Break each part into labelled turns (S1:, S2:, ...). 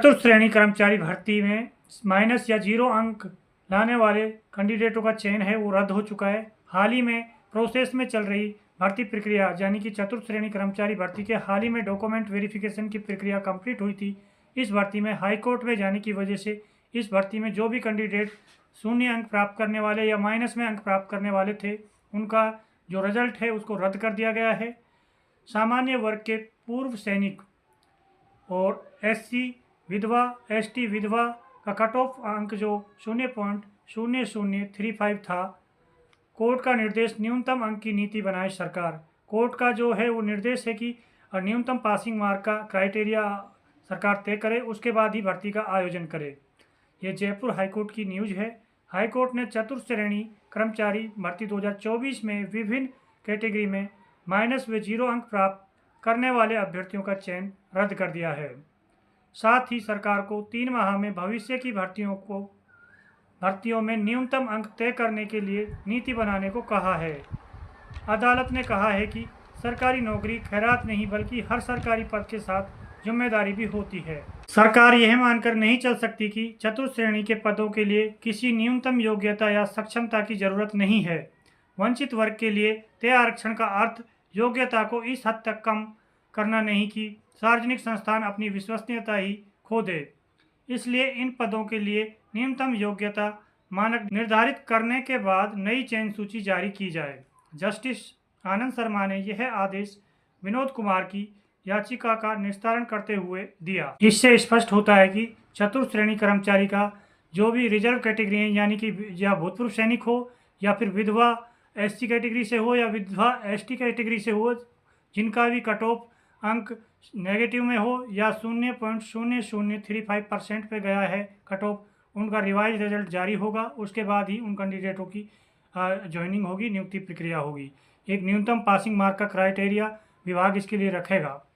S1: चतुर्थ श्रेणी कर्मचारी भर्ती में माइनस या 0 अंक लाने वाले कैंडिडेटों का चयन है वो रद्द हो चुका है। हाल ही में प्रोसेस में चल रही भर्ती प्रक्रिया यानी कि चतुर्थ श्रेणी कर्मचारी भर्ती के हाल ही में डॉक्यूमेंट वेरिफिकेशन की प्रक्रिया कंप्लीट हुई थी। इस भर्ती में हाई कोर्ट में जाने की वजह से इस भर्ती में जो भी कैंडिडेट 0 अंक प्राप्त करने वाले या माइनस में अंक प्राप्त करने वाले थे उनका जो रिजल्ट है उसको रद्द कर दिया गया है। सामान्य वर्ग के पूर्व सैनिक और SC विधवा ST विधवा का कट ऑफ अंक जो 0.0035 था। कोर्ट का निर्देश न्यूनतम अंक की नीति बनाए सरकार। कोर्ट का जो है वो निर्देश है कि न्यूनतम पासिंग मार्क का क्राइटेरिया सरकार तय करे, उसके बाद ही भर्ती का आयोजन करे। ये जयपुर हाईकोर्ट की न्यूज़ है। हाईकोर्ट ने चतुर्थ श्रेणी कर्मचारी भर्ती 2024 में विभिन्न कैटेगरी में माइनस व 0 अंक प्राप्त करने वाले अभ्यर्थियों का चयन रद्द कर दिया है। साथ ही सरकार को 3 माह में भविष्य की भर्तियों में न्यूनतम अंक तय करने के लिए नीति बनाने को कहा है। अदालत ने कहा है कि सरकारी नौकरी खैरात नहीं बल्कि हर सरकारी पद के साथ जिम्मेदारी भी होती है। सरकार यह मानकर नहीं चल सकती कि चतुर्थ श्रेणी के पदों के लिए किसी न्यूनतम योग्यता या सक्षमता की जरूरत नहीं है। वंचित वर्ग के लिए तय आरक्षण का अर्थ योग्यता को इस हद तक कम करना नहीं कि सार्वजनिक संस्थान अपनी विश्वसनीयता ही खो दे। इसलिए इन पदों के लिए न्यूनतम योग्यता मानक निर्धारित करने के बाद नई चयन सूची जारी की जाए। जस्टिस आनंद शर्मा ने यह आदेश विनोद कुमार की याचिका का निस्तारण करते हुए दिया। इससे स्पष्ट होता है कि चतुर्थ श्रेणी कर्मचारी का जो भी रिजर्व कैटेगरी है यानी कि या भूतपूर्व सैनिक हो या फिर विधवा SC कैटेगरी से हो या विधवा ST कैटेगरी से हो, जिनका भी कट ऑफ अंक नेगेटिव में हो या 0.0035% पे गया है कट ऑफ, उनका रिवाइज रिजल्ट जारी होगा। उसके बाद ही उन कैंडिडेटों की ज्वाइनिंग होगी, नियुक्ति प्रक्रिया होगी। एक न्यूनतम पासिंग मार्क का क्राइटेरिया विभाग इसके लिए रखेगा।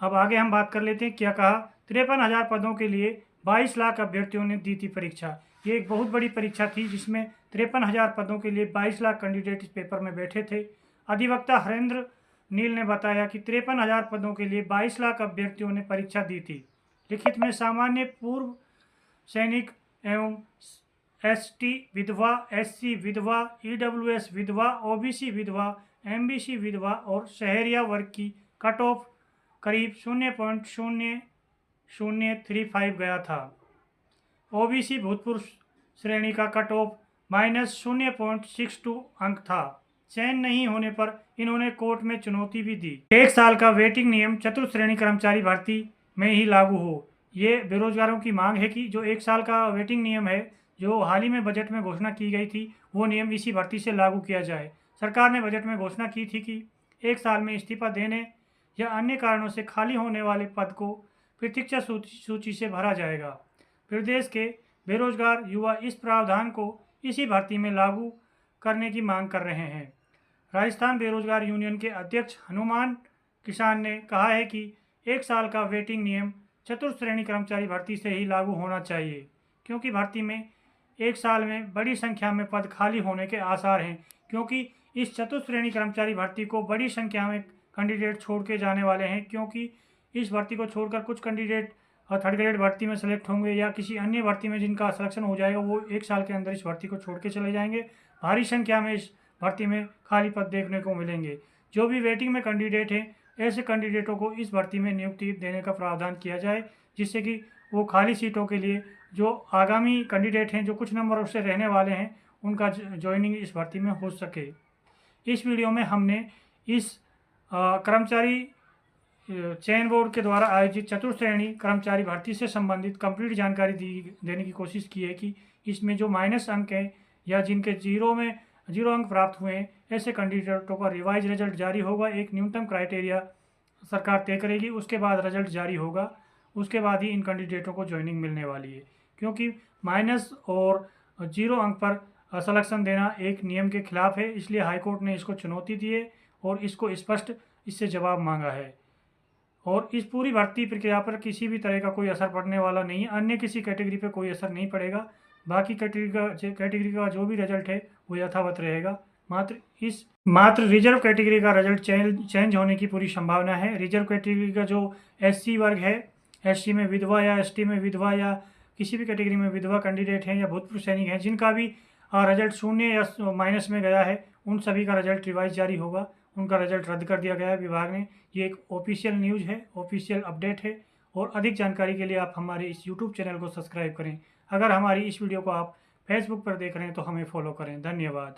S1: अब आगे हम बात कर लेते हैं क्या कहा। 53,000 पदों के लिए 22 लाख अभ्यर्थियों ने दी थी परीक्षा। ये एक बहुत बड़ी परीक्षा थी जिसमें 53,000 पदों के लिए 22 लाख कैंडिडेट इस पेपर में बैठे थे। अधिवक्ता हरेंद्र नील ने बताया कि 53,000 पदों के लिए 22 लाख अभ्यर्थियों ने परीक्षा दी थी। लिखित में सामान्य पूर्व सैनिक एवं ST विधवा SC विधवा EWS विधवा OBC विधवा MBC विधवा और शहरिया वर्ग की कट ऑफ करीब 0.0035 गया था। OBC भूतपूर्व श्रेणी का कट ऑफ माइनस 0.62 अंक था। चयन नहीं होने पर इन्होंने कोर्ट में चुनौती भी दी। 1 साल का वेटिंग नियम चतुर्थ श्रेणी कर्मचारी भर्ती में ही लागू हो। ये बेरोजगारों की मांग है कि जो 1 साल का वेटिंग नियम है जो हाल ही में बजट में घोषणा की गई थी वो नियम इसी भर्ती से लागू किया जाए। सरकार ने बजट में घोषणा की थी कि 1 साल में इस्तीफा देने या अन्य कारणों से खाली होने वाले पद को प्रतीक्षा सूची से भरा जाएगा। प्रदेश के बेरोजगार युवा इस प्रावधान को इसी भर्ती में लागू करने की मांग कर रहे हैं। राजस्थान बेरोजगार यूनियन के अध्यक्ष हनुमान किसान ने कहा है कि 1 साल का वेटिंग नियम चतुर्थ श्रेणी कर्मचारी भर्ती से ही लागू होना चाहिए, क्योंकि भर्ती में 1 साल में बड़ी संख्या में पद खाली होने के आसार हैं। क्योंकि इस चतुर्थ श्रेणी कर्मचारी भर्ती को बड़ी संख्या में कैंडिडेट छोड़ के जाने वाले हैं, क्योंकि इस भर्ती को छोड़कर कुछ कैंडिडेट थर्ड ग्रेड भर्ती में सेलेक्ट होंगे या किसी अन्य भर्ती में जिनका सिलेक्शन हो जाएगा वो 1 साल के अंदर इस भर्ती को छोड़ के चले जाएंगे। भारी संख्या में इस भर्ती में खाली पद देखने को मिलेंगे। जो भी वेटिंग में कैंडिडेट हैं ऐसे कैंडिडेटों को इस भर्ती में नियुक्ति देने का प्रावधान किया जाए, जिससे कि वो खाली सीटों के लिए जो आगामी कैंडिडेट हैं जो कुछ नंबरों से रहने वाले हैं उनका ज्वाइनिंग इस भर्ती में हो सके। इस वीडियो में हमने इस कर्मचारी चयन बोर्ड के द्वारा आयोजित चतुर्थ श्रेणी कर्मचारी भर्ती से संबंधित कंप्लीट जानकारी देने की कोशिश की है कि इसमें जो माइनस अंक हैं या जिनके 0 अंक प्राप्त हुए हैं ऐसे कैंडिडेटों का रिवाइज रिजल्ट जारी होगा। एक न्यूनतम क्राइटेरिया सरकार तय करेगी, उसके बाद रिजल्ट जारी होगा, उसके बाद ही इन कैंडिडेटों को ज्वाइनिंग मिलने वाली है। क्योंकि माइनस और 0 अंक पर सिलेक्शन देना एक नियम के खिलाफ है, इसलिए हाईकोर्ट ने इसको चुनौती दी है और इसको स्पष्ट इससे जवाब मांगा है। और इस पूरी भर्ती प्रक्रिया पर किसी भी तरह का कोई असर पड़ने वाला नहीं है। अन्य किसी कैटेगरी पर कोई असर नहीं पड़ेगा। बाकी कैटेगरी का जो भी रिजल्ट है वो यथावत रहेगा। मात्र रिजर्व कैटेगरी का रिजल्ट चेंज होने की पूरी संभावना है। रिजर्व कैटेगरी का जो SC वर्ग है, SC में विधवा या ST में विधवा या किसी भी कैटेगरी में विधवा कैंडिडेट हैं या भूतपूर्व सैनिक हैं जिनका भी रिजल्ट 0 या माइनस में गया है, उन सभी का रिजल्ट रिवाइज जारी होगा। उनका रिजल्ट रद्द कर दिया गया है विभाग ने। ये एक ऑफिशियल न्यूज़ है, ऑफिशियल अपडेट है। और अधिक जानकारी के लिए आप हमारे इस यूट्यूब चैनल को सब्सक्राइब करें। अगर हमारी इस वीडियो को आप फेसबुक पर देख रहे हैं तो हमें फॉलो करें। धन्यवाद।